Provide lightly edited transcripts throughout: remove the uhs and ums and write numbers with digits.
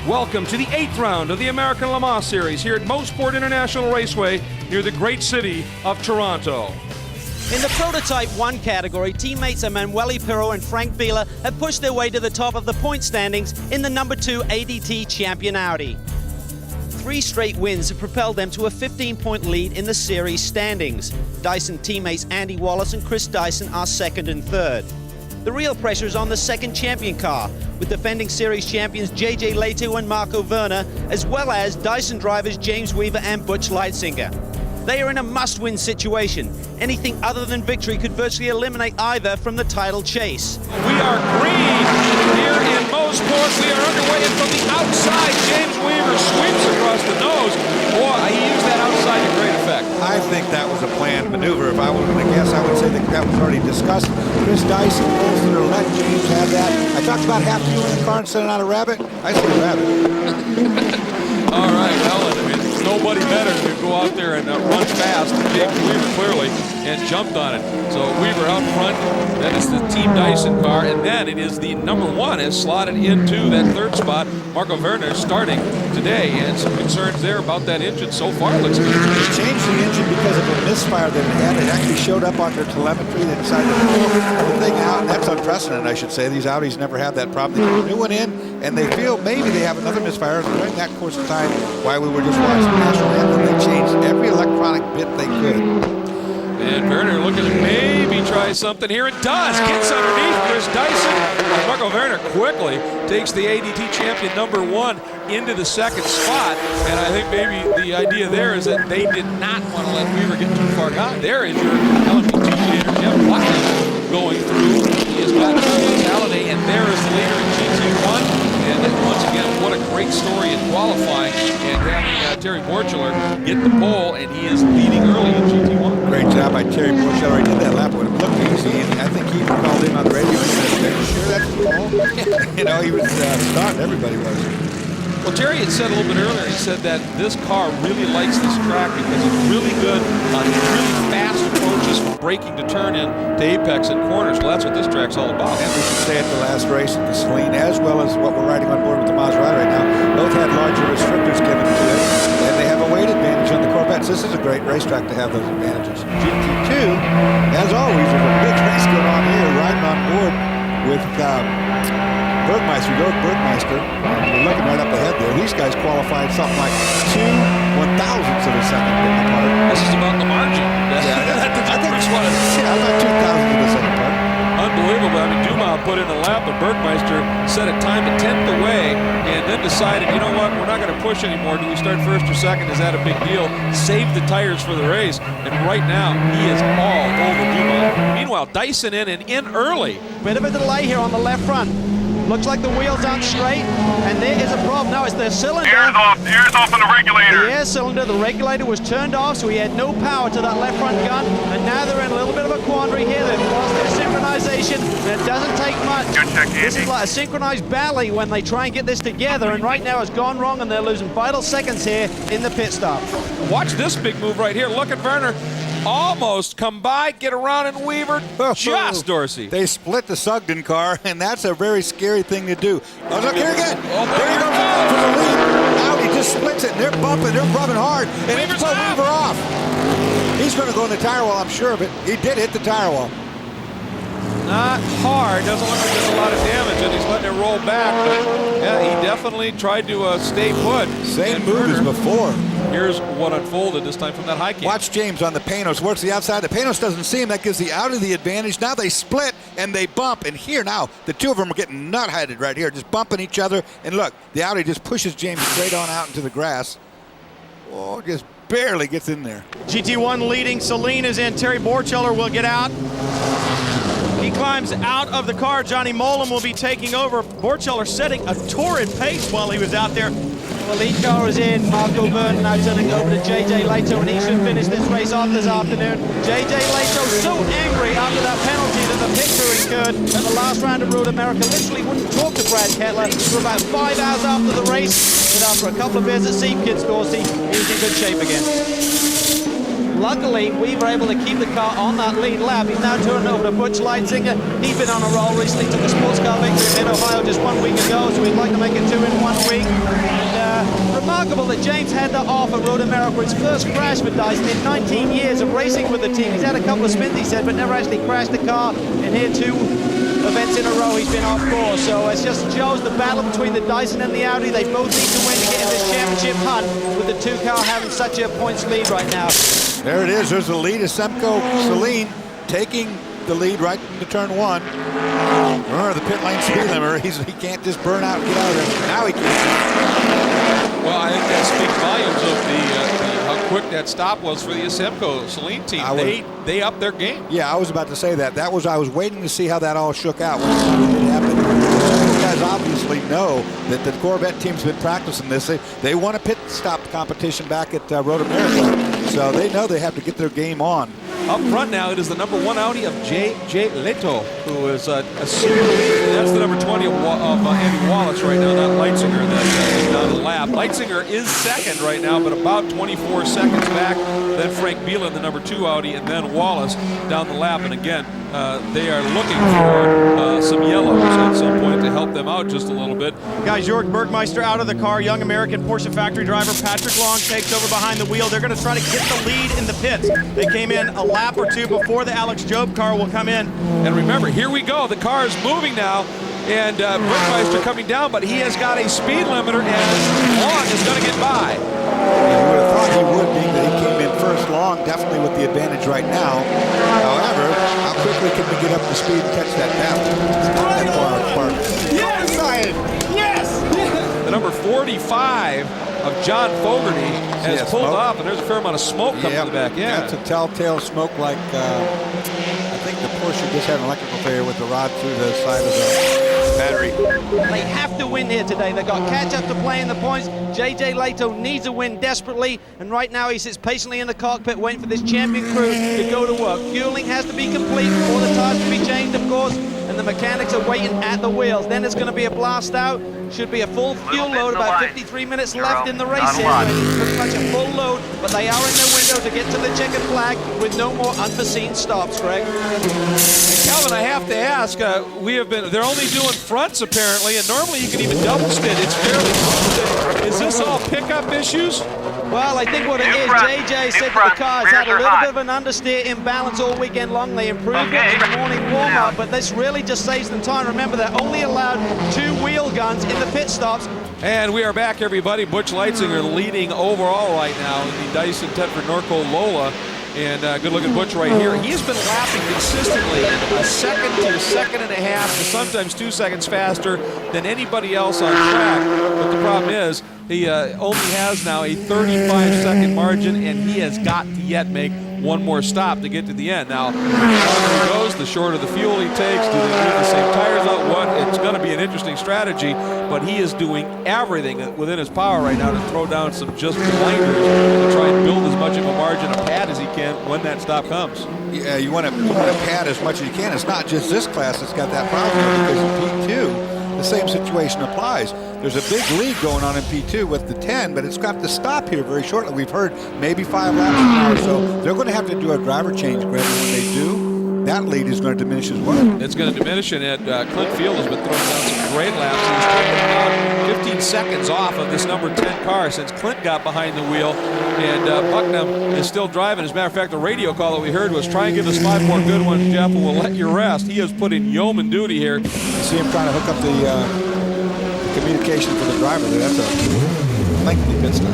Welcome to the 8th round of the American Le Mans Series here at Mosport International Raceway near the great city of Toronto. In the Prototype 1 category, teammates Emanuele Pirro and Frank Biela have pushed their way to the top of the point standings in the number 2 ADT champion Audi. 3 straight wins have propelled them to a 15-point lead in the series standings. Dyson teammates Andy Wallace and Chris Dyson are second and third. The real pressure is on the second champion car, with defending series champions JJ Leto and Marco Werner, as well as Dyson drivers James Weaver and Butch Leitzinger. They are in a must-win situation. Anything other than victory could virtually eliminate either from the title chase. We are green here in Mosport. We are underway, and from the outside, James Weaver sweeps across the nose. Boy, he used that outside to great effect. I think that was a planned maneuver. If I was going to guess, I would say that was already discussed. Chris Dyson goes to let James have that. I talked about half you in the car and sending out a rabbit. I see a rabbit. All right, Helen, I mean, nobody better to go out there and run fast. James Weaver clearly and jumped on it. So Weaver out front. That is the Team Dyson car, and then it is the number 1 is slotted into that third spot. Marco Werner starting today, and some concerns there about that engine. So far, it looks good. They changed the engine because of a misfire that it had. It actually showed up on their telemetry. They decided to pull the thing out, and that's unprecedented, I should say. These Audis never had that problem. They put a new one in, and they feel maybe they have another misfire. During that course of time, while we were just watching the national anthem, they changed every electronic bit they could. And Werner looking to maybe try something here. It does. Gets underneath Chris Dyson. Marco Werner quickly takes the ADT champion number 1 into the second spot. And I think maybe the idea there is that they did not want to let Weaver get too far gone. There is your LMP2 leader, Jeff Buckley, going through. He has got Halliday, and there is the leader in GT1. And once again, what a great story in qualifying, and having Terry Borchler get the pole, and he is leading early in GT1. Great job by Terry Borchler. He did that lap when it looked easy, and I think he called in on the radio and said, "Are you sure that's the pole?" You know, he was stunned. Everybody was. Well, Terry had said a little bit earlier, he said that this car really likes this track because it's really good on really fast approaches from braking to turn in to apex and corners. Well, that's what this track's all about. And we should say at the last race at the Celine, as well as what we're riding on board with the Maserati right now, both had larger restrictors given to it, and they have a weight advantage on the Corvettes. This is a great racetrack to have those advantages. GT2, as always, there's a big race going on here, riding on board with Bergmeister, Jörg Bergmeister. We're looking right up ahead there. These guys qualified something like 2/1000ths of a second apart. This is about the margin. I think it's about 2,000 of a second apart. Unbelievable. I mean, Dumas put in a lap, and Bergmeister set a time a tenth away, and then decided, you know what, we're not going to push anymore. Do we start first or second? Is that a big deal? Save the tires for the race, and right now he is all over Dumas. Meanwhile, Dyson in early. Bit of a delay here on the left front. Looks like the wheels aren't straight, and there is a problem. Now it's the cylinder. Air's off on the regulator. The air cylinder, the regulator was turned off, so he had no power to that left front gun, and now they're in a little bit of a quandary here. They've lost their synchronization, and it doesn't take much. Good check, Andy. This is like a synchronized ballet when they try and get this together, and right now it's gone wrong, and they're losing vital seconds here in the pit stop. Watch this big move right here. Look at Werner. Almost come by, get around and Weaver. Just Dorsey. They split the Sugden car, and that's a very scary thing to do. Oh, look here again. Oh, there he goes out for the lead. Now he just splits it, and they're bumping hard, and they pull Weaver off. He's going to go in the tire wall, I'm sure of it. He did hit the tire wall. Not hard. Doesn't look like there's a lot of damage, and he's letting it roll back. But yeah, he definitely tried to stay put. Same move as before. Here's what unfolded this time from that high camp. Watch James on the Panos. Works the outside. The Panos doesn't see him. That gives the Audi the advantage. Now they split and they bump. And here now, the two of them are getting nut-headed right here, just bumping each other. And look, the Audi just pushes James straight on out into the grass. Oh, just barely gets in there. GT1 leading. Celine is in. Terry Borchler will get out. He climbs out of the car. Johnny Mollem will be taking over. Borchler setting a torrid pace while he was out there. The lead car is in. Marco Werner now turning over to JJ Leto, and he should finish this race off this afternoon. JJ Leto so angry after that penalty that the pit crew incurred at the last round of Road America. Literally wouldn't talk to Brad Kettler for about 5 hours after the race. But after a couple of beers at Seep Kids Dorsey, he was in good shape again. Luckily, we were able to keep the car on that lead lap. He's now turning over to Butch Leitzinger. He's been on a roll recently, took a sports car victory in Ohio just 1 week ago, so we'd like to make it 2 in 1 week. remarkable that James had that off at Road America. His first crash for Dyson in 19 years of racing with the team. He's had a couple of spins, he said, but never actually crashed the car. And here 2 events in a row he's been off course. So it just shows the battle between the Dyson and the Audi. They both need to win to get in this championship hunt, with the 2 car having such a points lead right now. There it is. There's the lead of Semco Celine taking the lead right into turn 1. Remember the pit lane speed limiter. He can't just burn out and get out of there. Now he can. Well, I think that speaks volumes of how quick that stop was for the Semco Celine team. They upped their game. Yeah, I was about to say that. I was waiting to see how that all shook out when it happened. You guys obviously know that the Corvette team's been practicing this. They won a pit stop competition back at Road America, so they know they have to get their game on. Up front now, it is the number 1 Audi of J.J. Leto, who is a super lead. That's the number 20 of Andy Wallace right now, not Leitzinger. That's down the lap. Leitzinger is second right now, but about 24 seconds back. Then Frank Biela, the number 2 Audi, and then Wallace down the lap. And again, they are looking for some yellows at some point to help them out just a little bit. Guys, Jörg Bergmeister out of the car. Young American Porsche factory driver Patrick Long takes over behind the wheel. They're going to try to get the lead in the pits. They came in a lap or 2 before the Alex Job car will come in. And remember, here we go. The car is moving now, and Bergmeister coming down, but he has got a speed limiter, and Long is going to get by. You would have thought he would, being that he came in first. Long definitely with the advantage right now. However, how quickly can we get up to speed and catch that gap? It's not that far apart. Yes! Yes! The number 45 of John Fogarty has pulled up, and there's a fair amount of smoke coming to the back. Yeah, that's a telltale smoke, like I think the Porsche just had an electrical failure with the rod through the side of the battery. They have to win here today. They've got catch up to play in the points. J.J. Leto needs a win desperately, and right now he sits patiently in the cockpit waiting for this champion crew to go to work. Fueling has to be complete before the tires can be changed, of course, and the mechanics are waiting at the wheels. Then it's going to be a blast out. Should be a full fuel load, about 53 minutes left in the race here. It's pretty much a full load, but they are in their window to get to the checkered flag with no more unforeseen stops, Greg. And Calvin, I have to ask, they're only doing fronts apparently, and normally you can even double stint. It's fairly smooth. Is this all pickup issues? Well, I think what it is, JJ said that the cars had a little bit of an understeer imbalance all weekend long. They improved it in the morning warm-up, but this really just saves them time. Remember, they're only allowed 2 wheel guns in the pit stops. And we are back, everybody. Butch Leitzinger leading overall right now in the Dyson Tedford Norco Lola. And good look at Butch right here. He's been lapping consistently a second to a second and a half, to sometimes 2 seconds faster than anybody else on track. But the problem is, he only has now a 35-second margin, and he has got to yet make one more stop to get to the end. Now, the longer he goes, the shorter the fuel he takes. Do they leave the same tires out? What? It's going to be an interesting strategy, but he is doing everything within his power right now to throw down some just blinders to try and build as much of a margin of pad as he can when that stop comes. Yeah, you want to pad as much as you can. It's not just this class that's got that problem, because in P2, the same situation applies. There's a big lead going on in P2 with the 10, but it's got to stop here very shortly. We've heard maybe 5 laps an hour, so they're going to have to do a driver change, Greg. When they do, that lead is going to diminish as well. It's going to diminish, and Clint Field has been throwing down some great laps. He's taken about 15 seconds off of this number 10 car since Clint got behind the wheel, and Bucknam is still driving. As a matter of fact, the radio call that we heard was, try and give us 5 more good ones, Jeff, and we'll let you rest. He has put in yeoman duty here. You see him trying to hook up the communication for the driver there. That's a lengthy pit stop.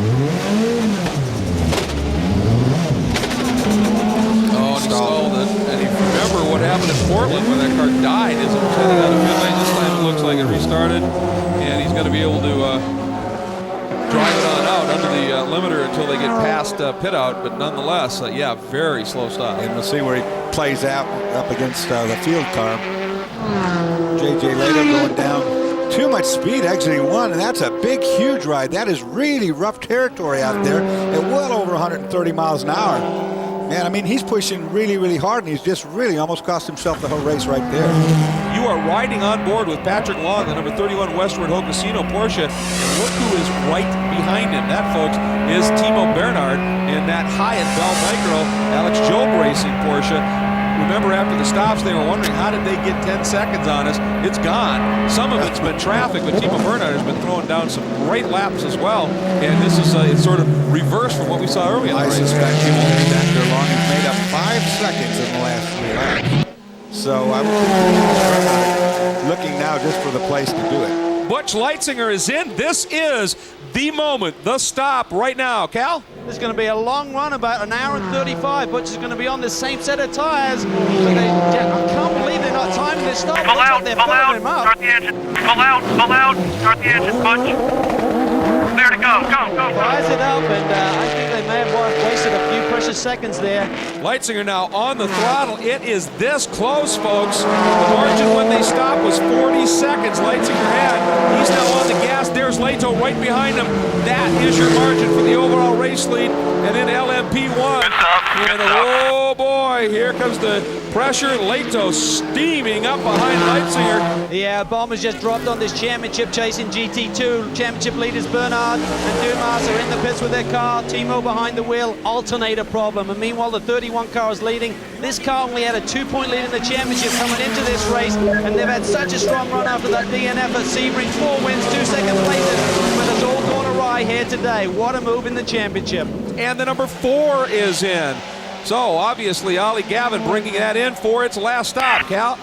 Oh, and he stalled it. And you remember what happened in Portland when that car died. Is heading out of pit lane. This time it looks like it restarted, and he's going to be able to drive it on out under the limiter until they get past pit out. But nonetheless, yeah, very slow stop. And we'll see where he plays out up against the field car. J.J. Leto going down. Too much speed exiting 1, and that's a big, huge ride. That is really rough territory out there at well over 130 miles an hour. Man, I mean, he's pushing really, really hard, and he's just really almost cost himself the whole race right there. You are riding on board with Patrick Long, the number 31 Westward Ho Casino Porsche, and look who is right behind him. That, folks, is Timo Bernhard in that Hyatt Bell Micro Alex Job Racing Porsche. Remember, after the stops, they were wondering how did they get 10 seconds on us. It's gone. Some of it's been traffic, but Timo Bernhard has been throwing down some great laps as well. And this is it's sort of reversed from what we saw earlier. I suspect he won't be back there long. He's made up 5 seconds in the last 3 laps. So I'm looking now just for the place to do it. Butch Leitzinger is in. This is the moment, the stop right now. Cal? There's going to be a long run, about an hour and 35. Butch is going to be on the same set of tires. I can't believe they're not timing this stop. Pull out, they're pull out, filling him up. start the engine. Pull out, start the engine, Butch. There to go, go. Fires it up, and I think they may have wasted a few precious seconds there. Leitzinger now on the throttle. It is this close, folks. The margin when they stopped was 40 seconds. Leitzinger had. He's now on the gas. There's Leto right behind him. That is your margin for the overall race lead. And then LMP1. And oh boy, here comes the pressure. Leto steaming up behind Leitzinger. Yeah, Bombers just dropped on this championship chasing GT2. Championship leaders Bernhard and Dumas are in the pits with their car. Timo behind the wheel, alternator problem. And meanwhile, the 31 car is leading. This car only had a 2-point lead in the championship coming into this race, and they've had such a strong run after that DNF at Sebring. 4 wins, 2 second places, but it's all gone awry here today. What a move in the championship. And the number 4 is in. So obviously, Ollie Gavin bringing that in for its last stop. Cal?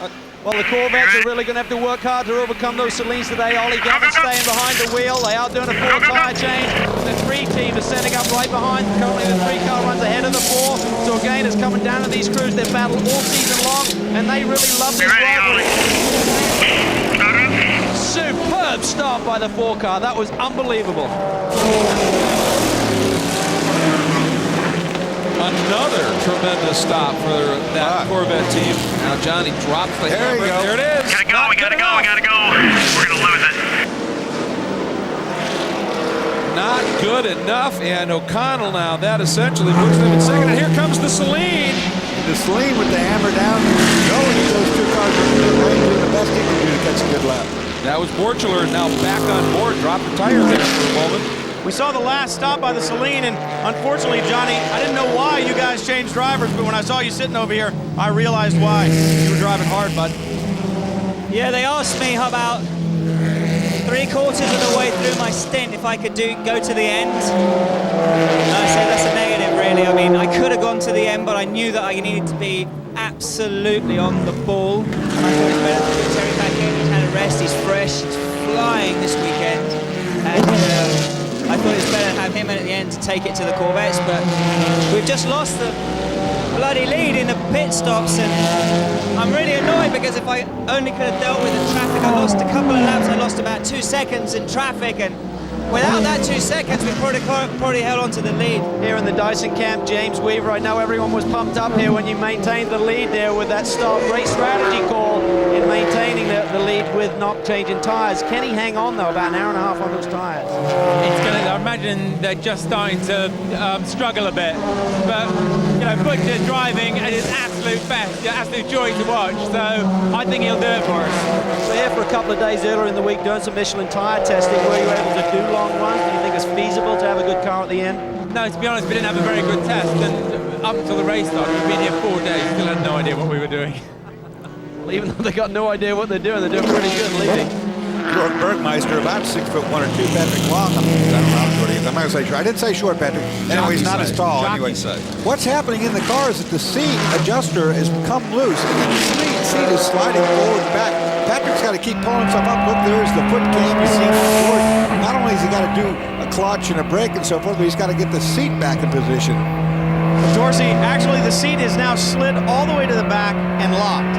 Well, the Corvettes are really going to have to work hard to overcome those Salines today. Ollie Gavin staying behind the wheel. They are doing a 4 tyre change. The 3 team is setting up right behind. Currently, the 3 car runs ahead of the 4. So again, it's coming down to these crews. They've battled all season long, and they really love this rivalry. Superb start by the 4 car. That was unbelievable. Another tremendous stop for that Corvette team. Now Johnny drops the hammer. There it is. We gotta go. We're gonna lose it. Not good enough, and O'Connell now, that essentially puts them in second. And here comes the Saline. The Saline with the hammer down, knowing those 2 cars are doing the best he can do to catch a good lap. That was Borchler, now back on board, dropped the tire there for a moment. We saw the last stop by the Saline, and unfortunately, Johnny, I didn't know why you guys changed drivers, but when I saw you sitting over here, I realized why. You were driving hard, bud. Yeah, they asked me how about 3/4 of the way through my stint if I could go to the end. And I said that's a negative, really. I mean, I could have gone to the end, but I knew that I needed to be absolutely on the ball. And I thought it's better to put Terry back in. He's had a rest, he's fresh, he's flying this weekend. And I thought it was better to have him in at the end to take it to the Corvettes, but we've just lost the bloody lead in the pit stops, and I'm really annoyed because if I only could have dealt with the traffic, I lost a couple of laps, I lost about 2 seconds in traffic, and without that 2 seconds, we probably held on to the lead. Here in the Dyson camp, James Weaver, I know everyone was pumped up here when you maintained the lead there with that stop. Great strategy call in maintaining the lead with not changing tires. Can he hang on, though, about an hour and a half on those tires? I imagine they're just starting to struggle a bit. But, you know, Butch is driving at his absolute best, absolute joy to watch. So I think he'll do it for us. So here for a couple of days earlier in the week doing some Michelin tire testing. Were you able to do long runs? Do you think it's feasible to have a good car at the end? No, to be honest, we didn't have a very good test. And up until the race start, we've been here 4 days, still had no idea what we were doing. Well, even though they got no idea what they're doing pretty good leading. George Bergmeister, about 6'1" or 2. Patrick Long, I don't know how short he is. I'm not going to say short. I didn't say short, Patrick. Anyway, he's not as tall. Anyway, what's happening in the car is that the seat adjuster has come loose, and the seat is sliding forward and back. Patrick's got to keep pulling himself up. Look, there's the foot cam. You see forward. Not only has he got to do a clutch and a brake and so forth, but he's got to get the seat back in position. Dorsey, actually the seat is now slid all the way to the back and locked.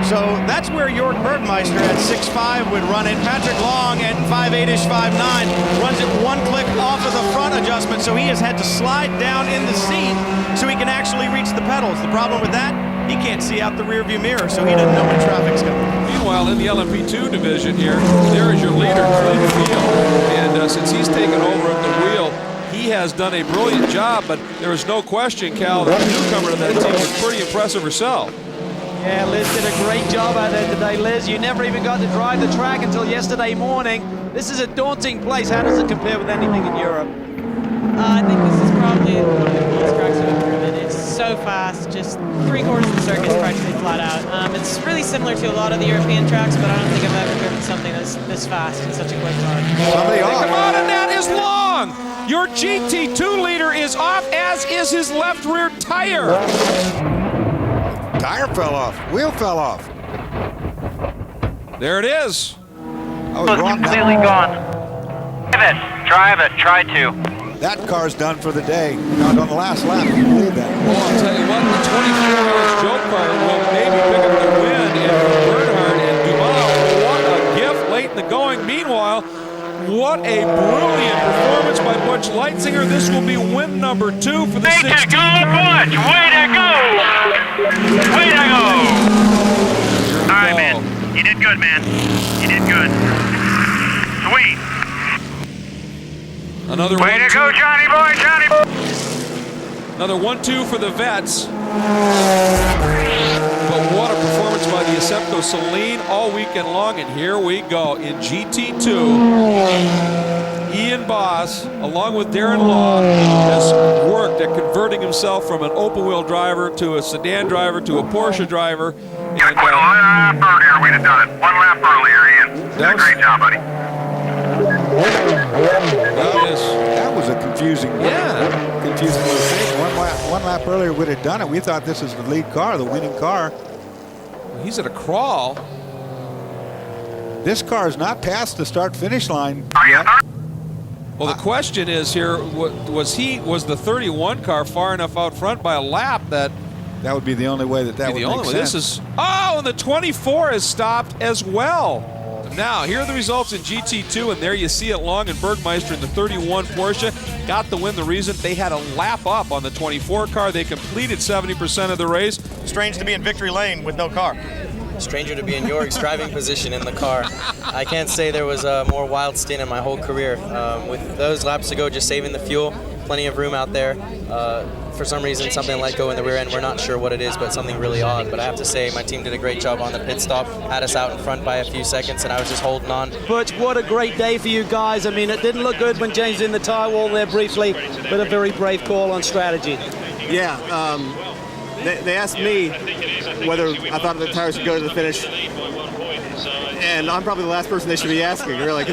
So that's where Jörg Bergmeister at 6'5" would run it. Patrick Long at 5'8"-ish, 5'9", runs it 1 click off of the front adjustment, so he has had to slide down in the seat so he can actually reach the pedals. The problem with that, he can't see out the rearview mirror, so he doesn't know when traffic's coming. Meanwhile, in the LMP2 division here, there is your leader, Clint Field. And since he's taken over at the wheel, he has done a brilliant job, but there is no question, Cal, that the newcomer to that team was pretty impressive herself. Yeah, Liz did a great job out there today. Liz, you never even got to drive the track until yesterday morning. This is a daunting place. How does it compare with anything in Europe? I think this is probably one of the coolest tracks I've ever driven. It's so fast, just 3/4 of the circuit practically flat out. It's really similar to a lot of the European tracks, but I don't think I've ever driven something this fast in such a quick car. Somebody off. Come on, and that is long. Your GT2 leader is off, as is his left rear tire. Tire fell off. Wheel fell off. There it is. I was wrong. Completely gone. Drive it, try to. That car's done for the day. Not on the last lap. Can you believe that? Well, I'll tell you what, the 24-hour Joe car will maybe pick up the win, and Bernhard and Dumas, what a gift late in the going. Meanwhile, what a brilliant performance by Butch Leitzinger. This will be win number 2 for the 16. Way to go, Butch! Way to go! Way to go! All right, man. You did good, man. You did good. Sweet. Another Way to go, Johnny boy, Johnny boy! Another 1-2 for the vets. But what a performance by the Acepto Saleen all weekend long. And here we go in GT2. Ian Boss, along with Darren Law, has worked at converting himself from an open-wheel driver to a sedan driver to a Porsche driver. And, One lap earlier, we'd have done it. 1 lap earlier, Ian. Did a great job, buddy. That was a confusing confusing little thing. One lap earlier would have done it. We thought this was the lead car, the winning car. He's at a crawl. This car is not past the start-finish line yet. Well, the question is here, was the 31 car far enough out front by a lap that That would be the only way that would make sense. This is, oh, and the 24 is stopped as well. Now, here are the results in GT2, and there you see it. Long and Bergmeister in the 31 Porsche got the win. The reason they had a lap up on the 24 car. They completed 70% of the race. Strange to be in victory lane with no car. Stranger to be in Jorg's driving position in the car. I can't say there was a more wild stint in my whole career. With those laps to go, just saving the fuel, plenty of room out there. For some reason, something let go in the rear end. We're not sure what it is, but something really odd. But I have to say, my team did a great job on the pit stop, had us out in front by a few seconds, and I was just holding on. Butch, what a great day for you guys. I mean, it didn't look good when James in the tire wall there briefly, but a very brave call on strategy. Yeah, they asked me whether I thought the tires should go to the finish, and I'm probably the last person they should be asking, really.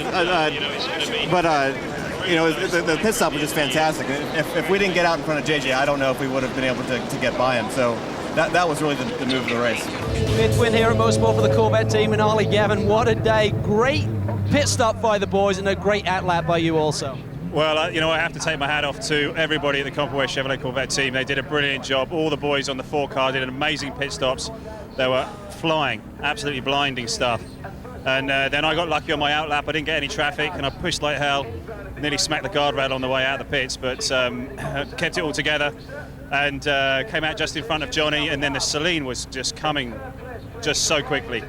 You know, the pit stop was just fantastic. If we didn't get out in front of JJ, I don't know if we would have been able to get by him. So that was really the move of the race. Fifth win here at Mosport for the Corvette team, and Ollie Gavin, what a day. Great pit stop by the boys and a great out-lap by you also. Well, you know, I have to take my hat off to everybody at the Compo West Chevrolet Corvette team. They did a brilliant job. All the boys on the 4 car did amazing pit stops. They were flying, absolutely blinding stuff. And then I got lucky on my outlap. I didn't get any traffic, and I pushed like hell. Nearly smacked the guardrail on the way out of the pits, but kept it all together and came out just in front of Johnny. And then the Saleen was just coming just so quickly.